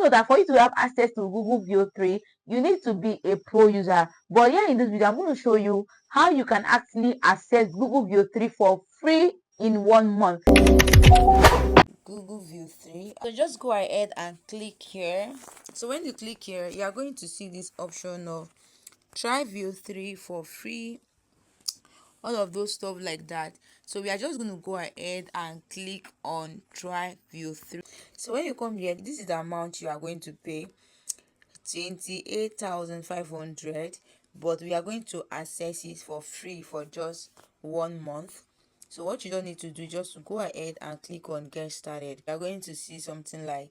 know that for you to have access to Google VE03, you need to be a pro user. But here in this video, I'm going to show you how you can actually access Google VE03 for free in 1 month. Google VE03. So just go ahead and click here. So when you click here, you are going to see this option of try VE03 for free, all of those stuff like that. So we are just going to go ahead and click on try VE03. So when you come here, this is the amount you are going to pay, 28,500, but we are going to access it for free for just 1 month. So what you don't need to do, just to go ahead and click on get started. You are going to see something like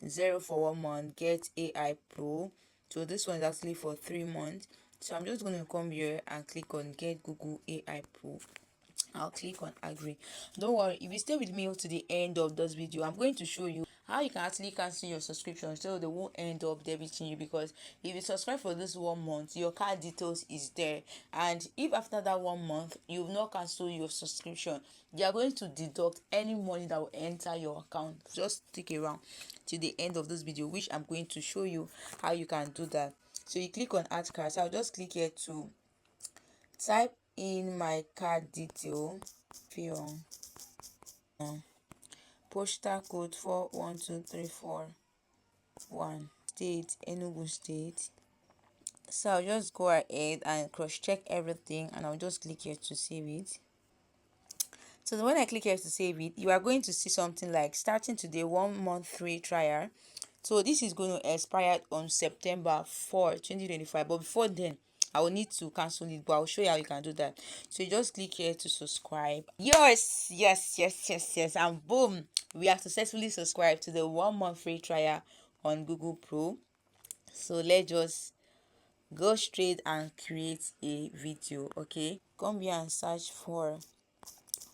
0 for 1 month, get AI Pro. So this one is actually for 3 months. So I'm just going to come here and click on get Google AI Pro. I'll click on agree. Don't worry, if you stay with me to the end of this video, I'm going to show you how you can actually cancel your subscription so they won't end up debiting you. Because if you subscribe for this 1 month, your card details is there, and if after that 1 month you've not cancelled your subscription, they are going to deduct any money that will enter your account. Just stick around to the end of this video, which I'm going to show you how you can do that. So you click on add card. So I'll just click here to type in my card detail, fill postal code 412341, state Enugu State. So I'll just go ahead and cross check everything, and I'll just click here to save it. So when I click here to save it, you are going to see something like starting today 1 month free trial. So this is going to expire on September 4, 2025. But before then, I will need to cancel it, but I'll show you how you can do that. So you just click here to subscribe. Yes, and boom, we have successfully subscribed to the 1 month free trial on Google Pro. So let's just go straight and create a video. Okay, come here and search for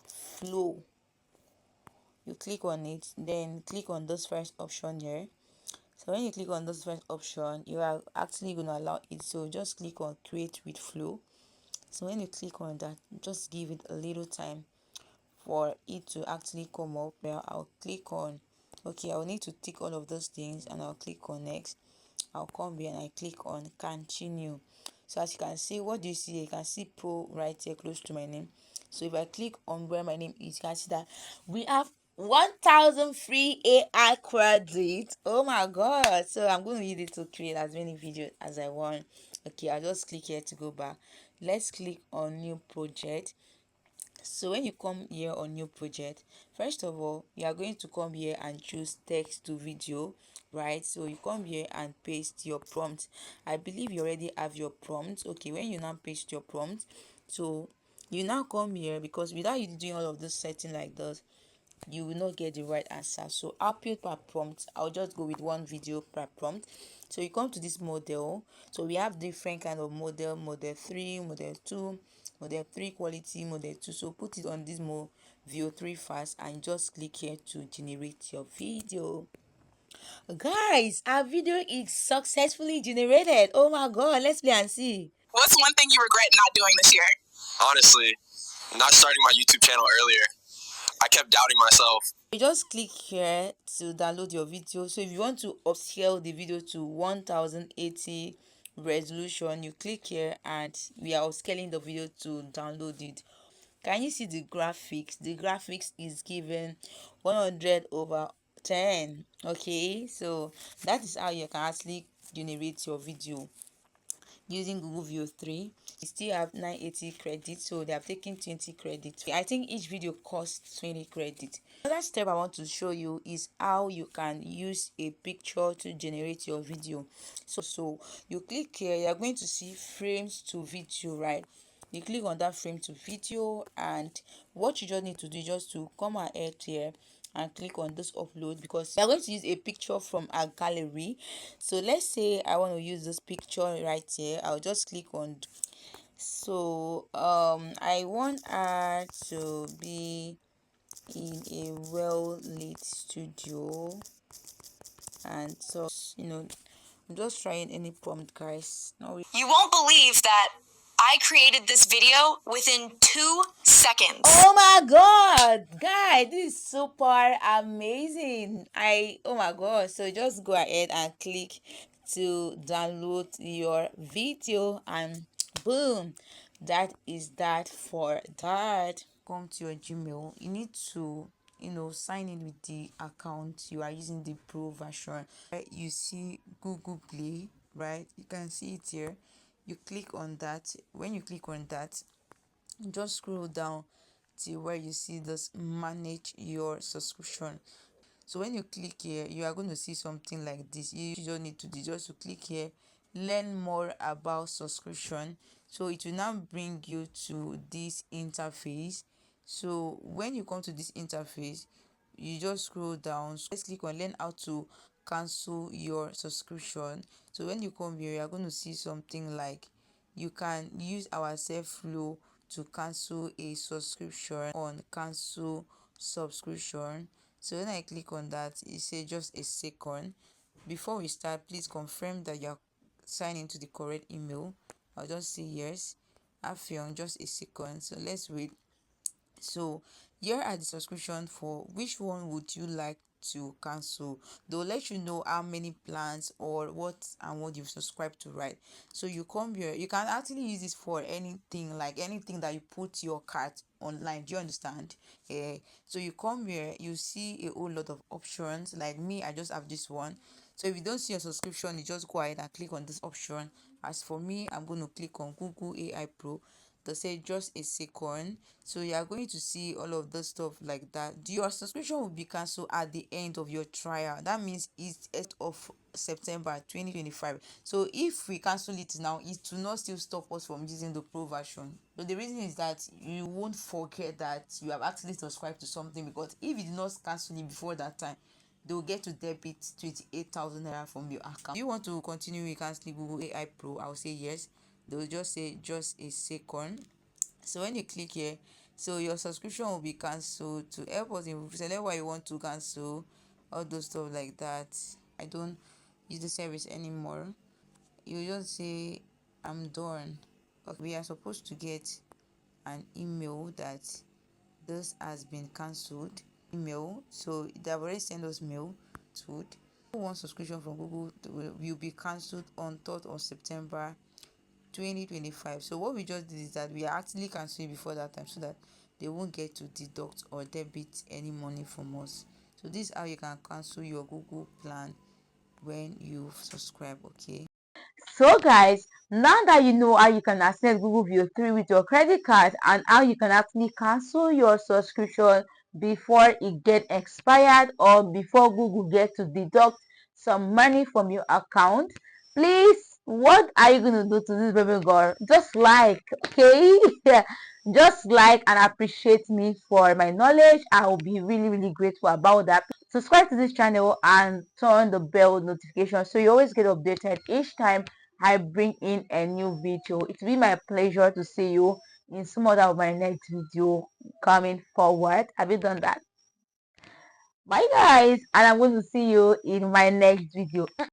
flow. You click on it, then click on this first option here. So when you click on this first option, you are actually going to allow it. So just click on create with flow. So when you click on that, just give it a little time for it to actually come up. Well, I'll click on okay, I'll need to tick all of those things, and I'll click on next. I'll come here and I click on continue. So as you can see, what do you see? You can see pro right here close to my name. So if I click on where my name is, you can see that we have 1,000 free AI credits. Oh my god. So I'm going to use it to create as many videos as I want. Okay, I'll just click here to go back. Let's click on new project. So when you come here on new project, first of all, you are going to come here and choose text to video, right? So you come here and paste your prompt. I believe you already have your prompt. Okay, when you now paste your prompt, so you now come here, because without you doing all of this setting like this, you will not get the right answer. So output per prompt, I'll just go with 1 video per prompt. So you come to this model. So we have different kind of model 3, model 2, model 3 quality, model 2. So put it on this VE03 first and just click here to generate your video. Guys, our video is successfully generated. Oh my god, let's play and see. What's one thing you regret not doing this year? Honestly, not starting my YouTube channel earlier. I kept doubting myself. You just click here to download your video. So if you want to upscale the video to 1080 resolution, you click here and we are upscaling the video to download it. Can you see the graphics? The graphics is given 100/10. Okay, so that is how you can actually generate your video using Google VE03. You still have 980 credits, so they have taken 20 credits. I think each video costs 20 credits. Another step I want to show you is how you can use a picture to generate your video. So you click here, you are going to see frames to video, right? You click on that frame to video, and what you just need to do is just to come ahead here and click on this upload, because we are going to use a picture from our gallery. So let's say I want to use this picture right here. I'll just click on, so I want her to be in a well lit studio, and so I'm just trying any prompt, guys. You won't believe that I created this video within 2 seconds. Oh my god, guy, this is super amazing. Oh my god, so just go ahead and click to download your video, and boom, that is that for that. Come to your Gmail, you need to sign in with the account you are using, the pro version. Right, you see Google Play, right? You can see it here. You click on that. When you click on that, just scroll down till where you see this manage your subscription. So when you click here, you are going to see something like this. You just need to do just to click here, learn more about subscription. So it will now bring you to this interface. So when you come to this interface, you just scroll down. So let's click on learn how to cancel your subscription. So when you come here, you are going to see something like you can use our self flow to cancel a subscription on cancel subscription. So when I click on that, it says just a second. Before we start, please confirm that you're signed into the correct email. I'll just say yes. After just a second. So let's wait. So here are the subscription. For which one would you like to cancel? They'll let you know how many plans or what you've subscribed to, right? So you come here, you can actually use this for anything, like anything that you put your cart online. Do you understand? So you come here, you see a whole lot of options. Like me, I just have this one. So if you don't see your subscription, you just go ahead and click on this option. As for me, I'm going to click on Google AI Pro. They say just a second. So you are going to see all of the stuff like that. Your subscription will be cancelled at the end of your trial. That means it's of September 2025. So if we cancel it now, it will not still stop us from using the pro version. So the reason is that you won't forget that you have actually subscribed to something, because if you did not cancel it before that time, they will get to debit 28,000 naira from your account. If you want to continue with canceling Google AI Pro, I'll say yes. They will just say just a second. So when you click here, so your subscription will be cancelled. To help us select why you want to cancel, all those stuff like that. I don't use the service anymore. You just say I'm done. Okay, we are supposed to get an email that this has been cancelled. Email, so they have already sent us mail to one subscription from Google will be cancelled on 3rd of September 2025. So what we just did is that we are actually canceling before that time, so that they won't get to deduct or debit any money from us. So this is how you can cancel your Google plan when you subscribe. Okay, So guys, now that you know how you can access Google VE03 with your credit card and how you can actually cancel your subscription before it get expired or before Google get to deduct some money from your account, please, what are you going to do to this baby girl? Just like, okay? Just like and appreciate me for my knowledge. I will be really, really grateful about that. Subscribe to this channel and turn the bell notification so you always get updated each time I bring in a new video. It will be my pleasure to see you in some other of my next video coming forward. Have you done that? Bye guys, and I'm going to see you in my next video.